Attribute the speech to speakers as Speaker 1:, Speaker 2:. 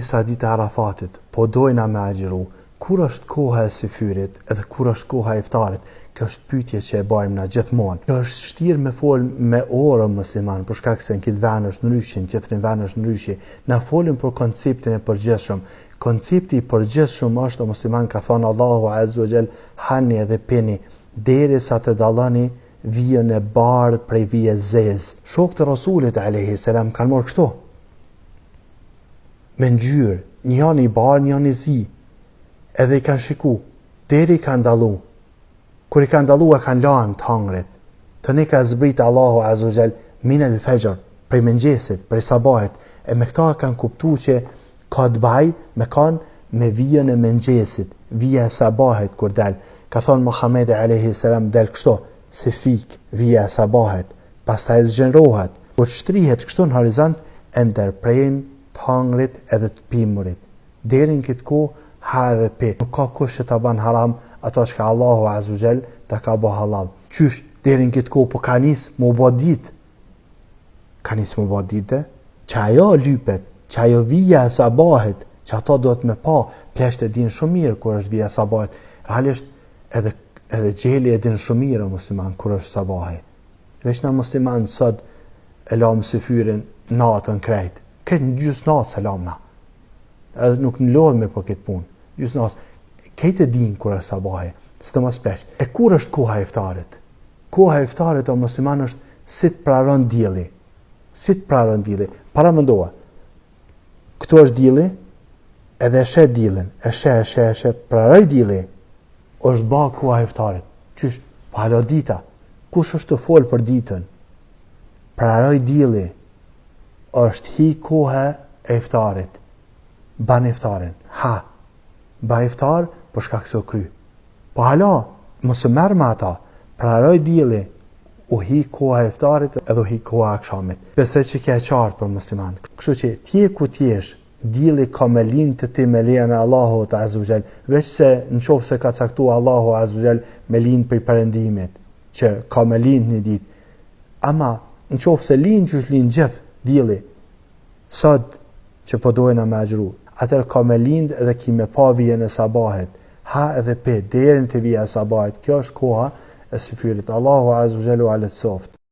Speaker 1: nesra ditë e Arafatit, po dojna me agjeru, kur është koha e syfyrit edhe kur është koha e iftarit? Kjo është pyetje që e bajmë na gjithmonë. Kjo është shtirë me fol me orë musliman, për shkak se në këtë vend është ndryshe, në tjetrin vend është ndryshe. Na folim për konceptin e përgjithshëm. Koncepti i përgjithshëm është, o musliman, ka thënë Allahu Azza wa Jall, hani edhe pini, derisa të dalloni vijën e bardhë prej vijës zezë. Shokët e Rasulit alayhi salam kanë marrë kështu, me ngjyrë, një janë i bardhë, një janë i zi, edhe i kanë shiku, deri i kanë dallu. Kur i kanë dallu e kanë lanë të hangrit, të ne ka zbrit Allahu Azza wa Jall min al-fajr, prej mëngjesit, prej sabahit, e me këta kanë kuptu që ka të baj me kanë me vijën e mëngjesit, vija e sabahit kur del. Ka thonë Muhamedi alayhi salam, del kështu, se fik vija e sabahit, pastaj zgjenrohet, kur shtrihet kështu në horizont, e ndërprejnë të hangrit edhe të pimurit. Deri në këtë kohë ha edhe pe. Nuk ka kush që ta ban haram ato që Allahu Azza wa Jall ta ka bë halal. Qysh deri në këtë kohë po ka nis më bë ditë. Ka nis më bë ditë, që ajo lypet, që ajo vija e sabahit, që ato do të me pa, plesht e din shumë mirë kur është vija e sabahit. Realisht edhe gjeli e din shumë mirë musliman kur është sabahi. Veç na musliman sot e lam syfyrin natën krejt. Këtë në gjysë natë selam na. Edhe nuk në lodhme për këtë punë. Gjysë natë. Këtë e din kur është sabahi. Së të mos plesht. E kur është koha e iftarit? Koha e iftarit o musliman është si të praron dielli. Si të praron dielli. Para mendoa. Këtu është dielli, edhe e shet diellin. E shet, praroj dielli. Është ba koha e iftarit. Qysh? Palo dita. Kush është të fol për ditën? Praroj dielli. Është hi koha e iftarit. Ban iftarin. Ha. Ba iftar për shkak se u kry. Po hala, mos e merr me ata. Praroj dielli. U hi koha e iftarit edhe u hi koha e akşamit. Besoj që kjo e qartë për musliman. Kështu që ti ku ti jesh, dielli ka me lind të ti me lejen e Allahut Azza wa Jall, veç se nëse ka caktuar Allahu Azza wa Jall me lind për perëndimit, që ka me lind një ditë. Ama nëse lind që është lind gjithë dielli, sot që po dojna me agjëru, atër ka me lind edhe ki me pa vijën e sabahit, ha edhe pe, derin të vija e sabahit. Kjo është koha e syfyrit. Allahu Azza wa Jalla alet soft.